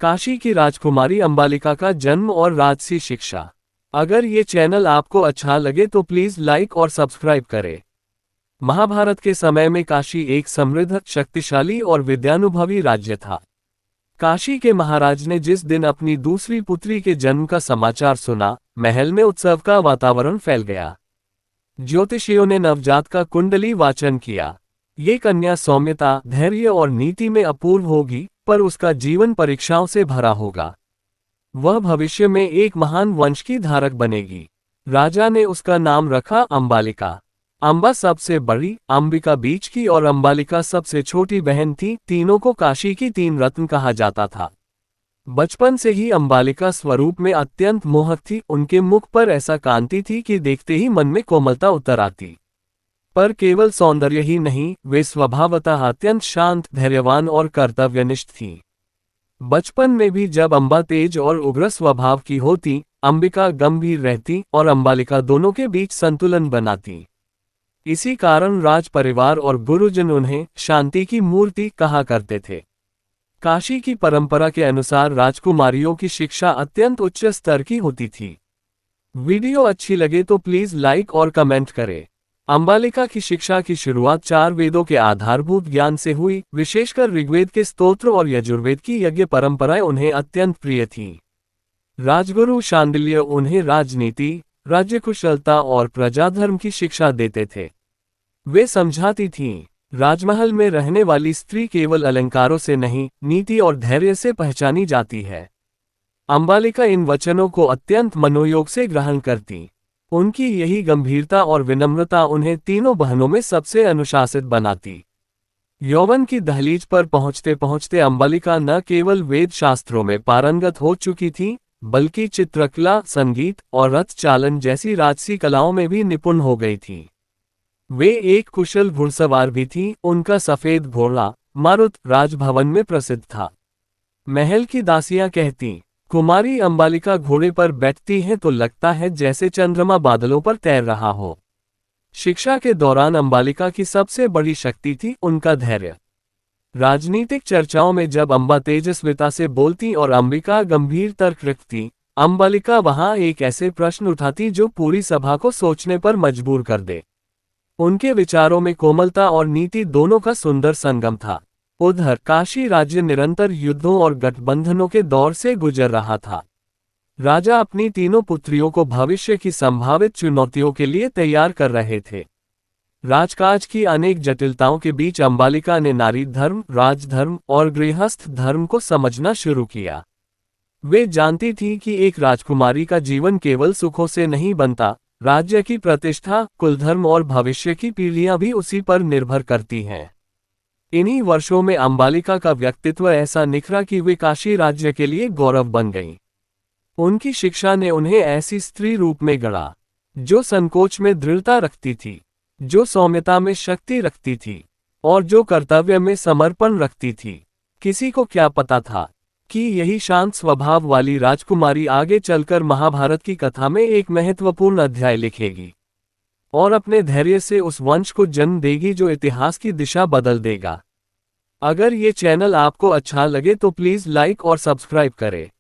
काशी की राजकुमारी अंबालिका का जन्म और राजसी शिक्षा। अगर ये चैनल आपको अच्छा लगे तो प्लीज लाइक और सब्सक्राइब करें। महाभारत के समय में काशी एक समृद्ध, शक्तिशाली और विद्यानुभवी राज्य था। काशी के महाराज ने जिस दिन अपनी दूसरी पुत्री के जन्म का समाचार सुना, महल में उत्सव का वातावरण फैल गया। ज्योतिषियों ने नवजात का कुंडली वाचन किया। ये कन्या सौम्यता, धैर्य और नीति में अपूर्व होगी, पर उसका जीवन परीक्षाओं से भरा होगा। वह भविष्य में एक महान वंश की धारक बनेगी। राजा ने उसका नाम रखा अंबालिका। अंबा सबसे बड़ी, अंबिका बीच की और अंबालिका सबसे छोटी बहन थी। तीनों को काशी की तीन रत्न कहा जाता था। बचपन से ही अंबालिका स्वरूप में अत्यंत मोहक थी। उनके मुख पर ऐसा कांति थी कि देखते ही मन में कोमलता उतर आती। पर केवल सौंदर्य ही नहीं, वे स्वभावतः अत्यंत शांत, धैर्यवान और कर्तव्यनिष्ठ थीं। बचपन में भी जब अंबा तेज और उग्र स्वभाव की होती, अंबिका गंभीर रहती और अंबालिका दोनों के बीच संतुलन बनाती। इसी कारण राज परिवार और गुरुजन उन्हें शांति की मूर्ति कहा करते थे। काशी की परंपरा के अनुसार राजकुमारियों की शिक्षा अत्यंत उच्च स्तर की होती थी। वीडियो अच्छी लगे तो प्लीज लाइक और कमेंट करें। अंबालिका की शिक्षा की शुरुआत 4 वेदों के आधारभूत ज्ञान से हुई। विशेषकर ऋग्वेद के स्तोत्र और यजुर्वेद की यज्ञ परंपराएं उन्हें अत्यंत प्रिय थीं। राजगुरु शांडिल्य उन्हें राजनीति, राज्य कुशलता और प्रजाधर्म की शिक्षा देते थे। वे समझाती थीं, राजमहल में रहने वाली स्त्री केवल अलंकारों से नहीं, नीति और धैर्य से पहचानी जाती है। अंबालिका इन वचनों को अत्यंत मनोयोग से ग्रहण करती। उनकी यही गंभीरता और विनम्रता उन्हें तीनों बहनों में सबसे अनुशासित बनाती। यौवन की दहलीज पर पहुंचते पहुंचते अंबालिका न केवल वेद शास्त्रों में पारंगत हो चुकी थी, बल्कि चित्रकला, संगीत और रथ चालन जैसी राजसी कलाओं में भी निपुण हो गई थी। वे एक कुशल घुड़सवार भी थीं। उनका सफेद घोड़ा मारुत राजभवन में प्रसिद्ध था। महल की दासियां कहती, कुमारी अंबालिका घोड़े पर बैठती है तो लगता है जैसे चंद्रमा बादलों पर तैर रहा हो। शिक्षा के दौरान अंबालिका की सबसे बड़ी शक्ति थी उनका धैर्य। राजनीतिक चर्चाओं में जब अंबा तेजस्विता से बोलती और अंबिका गंभीर तर्क रखती, अंबालिका वहां एक ऐसे प्रश्न उठाती जो पूरी सभा को सोचने पर मजबूर कर दे। उनके विचारों में कोमलता और नीति दोनों का सुंदर संगम था। उधर काशी राज्य निरंतर युद्धों और गठबंधनों के दौर से गुजर रहा था। राजा अपनी तीनों पुत्रियों को भविष्य की संभावित चुनौतियों के लिए तैयार कर रहे थे। राजकाज की अनेक जटिलताओं के बीच अंबालिका ने नारी धर्म, राजधर्म और गृहस्थ धर्म को समझना शुरू किया। वे जानती थी कि एक राजकुमारी का जीवन केवल सुखों से नहीं बनता, राज्य की प्रतिष्ठा, कुलधर्म और भविष्य की पीढ़ियां भी उसी पर निर्भर करती हैं। इन्हीं वर्षों में अंबालिका का व्यक्तित्व ऐसा निखरा कि वे काशी राज्य के लिए गौरव बन गईं। उनकी शिक्षा ने उन्हें ऐसी स्त्री रूप में गढ़ा, जो संकोच में दृढ़ता रखती थी, जो सौम्यता में शक्ति रखती थी और जो कर्तव्य में समर्पण रखती थी। किसी को क्या पता था कि यही शांत स्वभाव वाली राजकुमारी आगे चलकर महाभारत की कथा में एक महत्वपूर्ण अध्याय लिखेगी और अपने धैर्य से उस वंश को जन्म देगी जो इतिहास की दिशा बदल देगा। अगर ये चैनल आपको अच्छा लगे तो प्लीज लाइक और सब्सक्राइब करें।